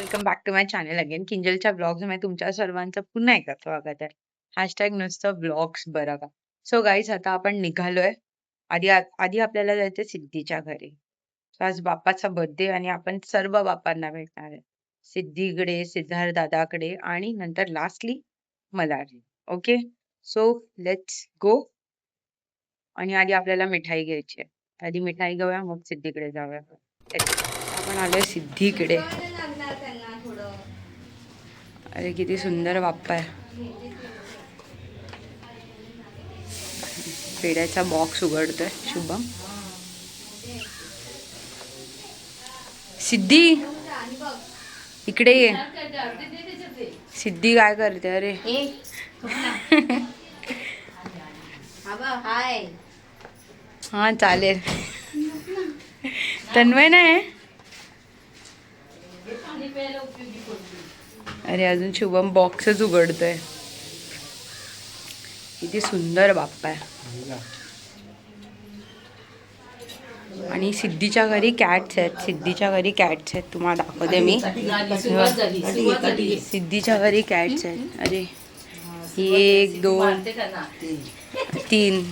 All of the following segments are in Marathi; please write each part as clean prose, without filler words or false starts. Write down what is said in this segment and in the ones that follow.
Welcome back to my channel again. किंजलच्या ब्लॉग्समध्ये तुमच्या सर्वांचं पुन्हा एकदा स्वागत आहे. हॅशटॅग नुसतं ब्लॉग्स बरं का. सो गाईज, आता आपण निघालोय. आधी आधी आपल्याला जायचं सिद्धीच्या घरी. So आज बाप्पाचा बर्थडे आणि आपण सर्व बाप्पांना भेटणार आहे. सिद्धीकडे, सिद्धार्थ दादाकडे आणि नंतर lastly Malari. Okay, so let's go. आणि आधी आपल्याला मिठाई घ्यायची आहे. आधी मिठाई घेऊया, मग सिद्धीकडे जाऊया. आपण आलोय सिद्धीकडे. अरे किती सुंदर बाप्पा आहे. पेड्याचा बॉक्स उघडतोय शुभम. सिद्धी इकडे ये. सिद्धी काय करते? अरे हा चालेल. तन्मय नाही. अरे अजून शुभम बॉक्सच उघडतोय. किती सुंदर बाप्पा आहे. आणि सिद्धीच्या घरी कॅट्स आहेत. सिद्धीच्या घरी कॅट्स आहेत, तुम्हाला दाखवते मी. सिद्धीच्या घरी कॅट्स आहेत. अरे 1 2 3.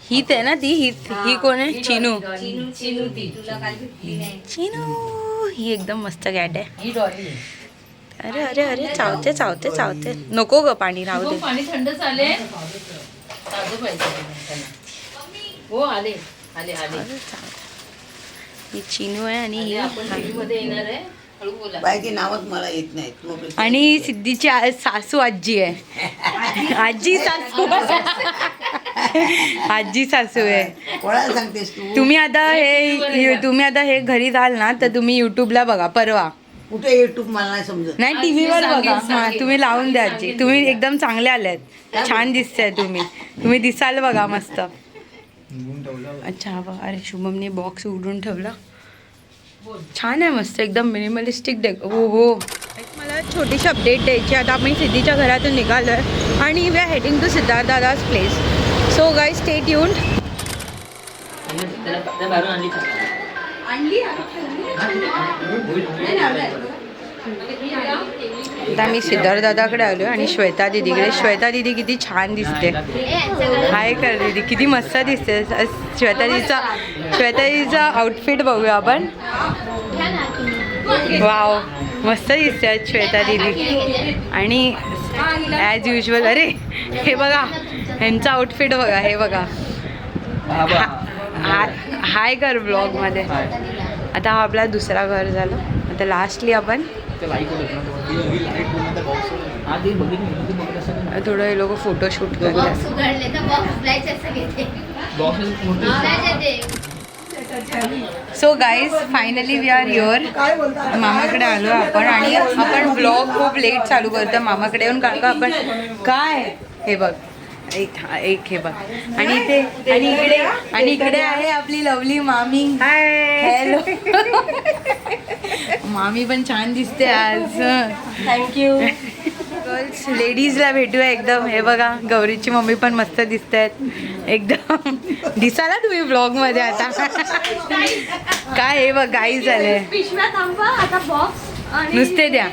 ही आहे ना ती. ही कोण आहे? चिनू. चिनू ही एकदम मस्त कॅट आहे. अरे अरे अरे चावते चावते चावते. नको ग पाणी, राहू दे. पाणी थंड झाले. हो आले आले आले. ही चिनू आहे आणि ही मध्ये येणार आहे. बायके नावच मला येत नाहीत. आणि सिद्धीची सासू आजी आहे. आजी सासू आजी सासू आहे. कोणाला सांगतेस तू? तुम्ही आता हे घरी जाल ना तर तुम्ही युट्यूबला बघा. परवा कुठे युट्यूब मला नाही समजत. नाही टीव्हीवर बघा. हा तुम्ही लावून द्या आजी. तुम्ही एकदम चांगले आलेत. छान दिसताय तुम्ही दिसाल बघा मस्त. अच्छा बघा. अरे शुभमने बॉक्स उघडून ठेवला. छान आहे, मस्त एकदम मिनिमलिस्टिक हो हो. मला छोटीशी अपडेट द्यायची. आता आपण सिद्धीच्या घरातून निघालो आहे आणि we are heading to Siddharth दादाज place. So guys stay tuned. आता मी सिद्धार्थ दादाकडे आलो आणि श्वेता दीदीकडे. श्वेता दीदी किती छान दिसते. हाय कर दीदी, किती मस्त दिसते. श्वेता दीदीचा आउटफिट बघूया आपण. वाव, मस्त दिसते श्वेता दीदी. आणि ॲज युजल अरे हे बघा, ह्यांचं आउटफिट बघा. हे बघा. हाय कर ब्लॉगमध्ये. आता हा आपला दुसरा घर झालं. आता लास्टली आपण थोडं हे लोक फोटोशूट करतात. So guys finally we are here. मामाकडे आलो आपण आणि आपण ब्लॉग खूप लेट चालू करतो मामाकडे येऊन. कारण का आपण काय हे बघ एक हे बघ. आणि इकडे आहे आपली लवली मामी. हॅलो. मामी पण छान दिसते आज. थँक्यू. गर्ल्स लेडीजला भेटूया एकदम. हे बघा, गौरीची मम्मी पण मस्त दिसत आहेत एकदम. दिसाला तुम्ही ब्लॉग मध्ये आता. काय हे बघ गाई झाले. नुसते द्या.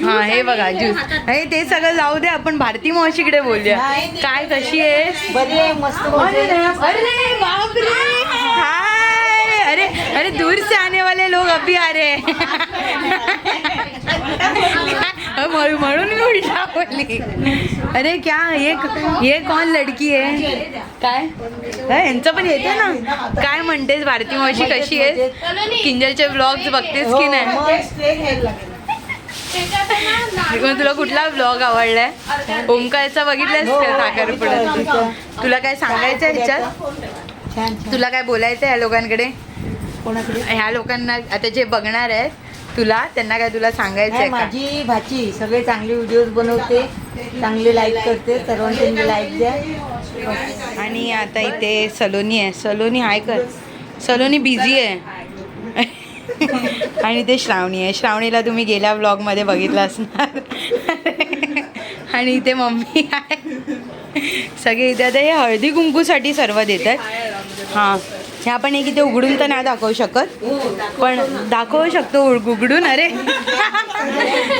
हा हे बघा ज्यूस. हे ते सगळं जाऊ दे, आपण भारती मावशीकडे बोलूया. काय कशी आहे? हाय. अरे अरे दूर से आने वाले लोग अभी आ रहे हैं. म्हणून मी उलटा बोलली. अरे क्या ये कौन लड़की आहे? काय यांचं पण येते ना. काय म्हणतेस भारती मावशी, कशी आहे? किंजलचे ब्लॉग्स बघतेस की नाही? तुला कुठला ब्लॉग आवडलाय? ओंकारचा बघितलास का? साखरपुड्याचा. तुला काय सांगायचं आहे ह्याच्यात? तुला काय बोलायचं आहे ह्या लोकांकडे? कोणाकडे? ह्या लोकांना आता जे बघणार आहेत तुला, त्यांना काय तुला सांगायचं आहे? माझी भाची सगळे चांगले व्हिडिओज बनवते, चांगले लाईक करते. सर्वांनी लाईक द्या. आणि आता इथे सलोनी आहे. सलोनी हाय कर. सलोनी बिझी आहे. आणि ते श्रावणी आहे. श्रावणीला तुम्ही गेल्या ब्लॉगमध्ये बघितलं असणार. आणि इथे मम्मी आहे. सगळे इथे आता हे हळदी कुंकूसाठी सर्व देतात. हां हे आपण एक इथे उघडून तर नाही दाखवू शकत, पण दाखवू शकतो उघडून. अरे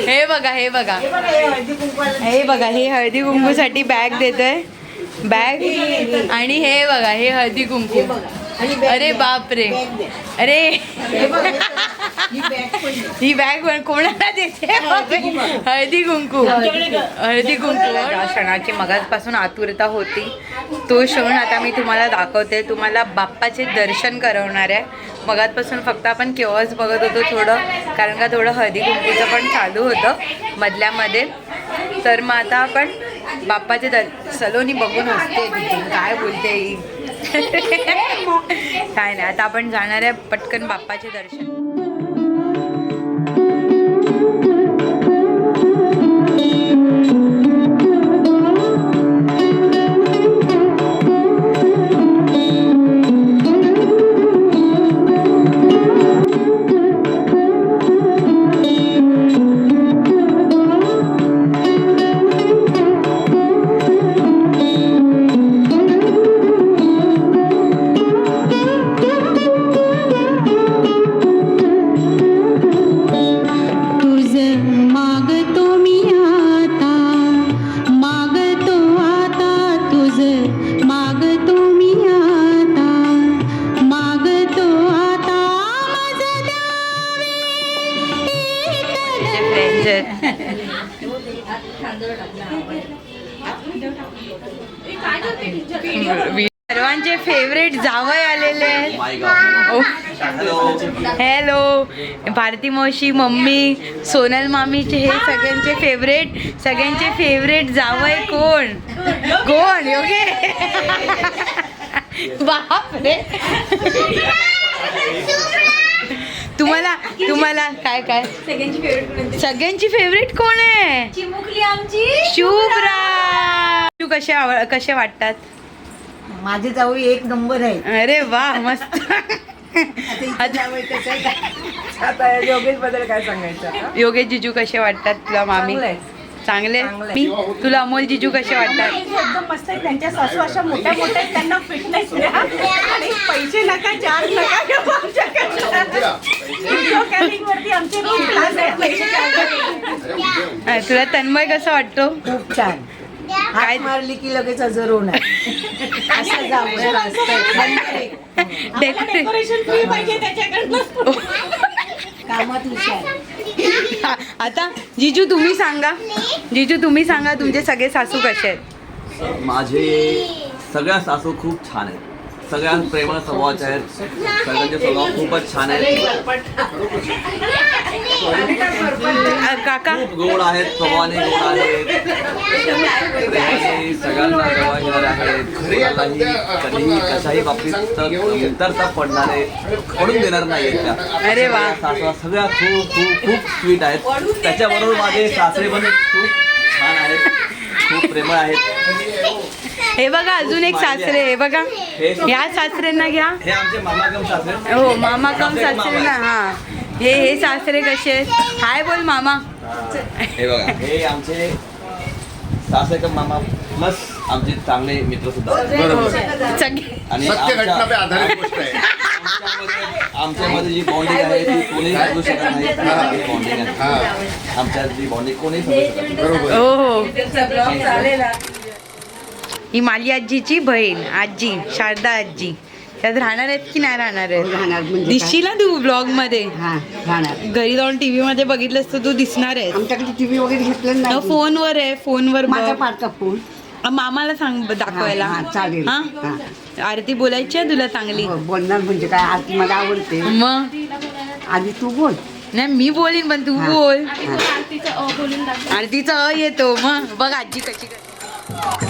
हे बघा, हे बघा, हे बघा, हे हळदी कुंकूसाठी बॅग देतोय, बॅग. आणि हे बघा, हे हळदी कुंकू. अरे बापरे, अरे ही बॅग कोणाला देते? हळदी कुंकू, हळदी कुंकू. ज्या क्षणाची मगाचपासून आतुरता होती तो क्षण आता मी तुम्हाला दाखवते. तुम्हाला बाप्पाचे दर्शन करवणार आहे. मगाचपासून फक्त आपण केव्हाच बघत होतो थोडं, कारण का थोडं हळदी कुंकूचं पण चालू होतं मधल्यामध्ये. तर मग आता आपण बाप्पाचे सलोनी बघून असते काय बोलते ही. काय नाही, आता आपण जाणार आहे पटकन बाप्पाचे दर्शन. सर्वांचे फेवरेट जावई आलेले आहेत. हॅलो, भारती मावशी, मम्मी, सोनल मामीचे हे सगळ्यांचे फेवरेट जावई कोण कोण? योगे बापरे. तुम्हाला काय काय सगळ्यांची फेवरेट कोण आहे? चिमुकली आमची शुभ्रा. कसे वाटतात? माझे जाऊ एक नंबर आहे. अरे वा, मस्त. योगेश बद्दल काय सांगायचं? योगेश जिजू कसे वाटतात तुला मामी? चांगले. मी तुला अमोल जिजू कसे वाटतात? एकदम मस्त आहे. त्यांच्या सासू अशा मोठ्या मोठ्या, त्यांना फिटनेस द्या आणि पैसे नका, चार्ज नका घेऊ आमच्याकडे. व्हिडिओ कॉलिंग वरती आमचे रोज क्लास आहेत, पैसे चार्ज. तुला तन्मय कसं वाटतो? खूप छान. काय मारली की लगेच हजर होणार. असं डेकोरेशन फ्री पाहिजे त्याच्याकडनं. कामात हुशार. आता जिजू तुम्ही सांगा तुमचे सगळे सासू कसे आहेत? माझे सगळ्या सासू खूप छान आहेत. सगळ्या प्रेमळ स्वभावाच्या आहेत. सगळ्यांचे स्वभाव खूपच छान आहेत. काका खूप गोड आहेत, स्वभावाने गोड आहेत. प्रेमाने सगळ्यांना जवळ घेणारे आहेत. कोणालाही कधीही कशाही बाबतीत कमतरता पडणारे पडून देणार नाही त्या. अरे वा. सासू सगळ्या खूप खूप खूप स्वीट आहेत. त्याच्याबरोबर माझे सासरे पण खूप छान आहेत, खूप प्रेमळ आहेत. हे बघा, अजून एक सासरे. हे बघा, ह्या सासऱ्यांना घ्या. हे आमचे मामा कम सासरे. हो, मामा कम सासरे ना. हा, हे सासरे कसे आहेत? हाय बोल मामा. हे बघा, हे आमचे सासरे कम मामा प्लस आमचे चांगले मित्र सुद्धा. सगळे. आणि सत्य घटना पे आधारित गोष्ट आहे. आमच्यामध्ये जी बॉन्डिंग आहे ती कोणीही समजू शकत नाही. ही बॉन्डिंग आहे आमच्यात, जी बॉन्डिंग कोणीही समजू शकत नाही. हो हो. ही माली आजीची बहीण, आजी शारदा आजी. त्यात राहणार आहेत की नाही राहणार राहणार आहेत? म्हणजे दिसशील ना तू ब्लॉग मध्ये. हा राहणार. घरी जाऊन टीव्ही मध्ये बघितलंस तर तू दिसणार आहे. आमच्याकडे टीव्ही वगैरे घेतलं नाही. फोनवर आहे, फोनवर माझा बघ. पाठचा फोन. मामाला सांग दाखवायला. हा, चालेल. हा? हा. आरती बोलायची आहे तुला चांगली. हो, बोलणार म्हणजे काय, आज मला आवडते. मग आधी तू बोल. नाही, मी बोलीन पण तू हा. बोल. हा. आरतीचा अ येतो. मग बघ आजी कशी करते.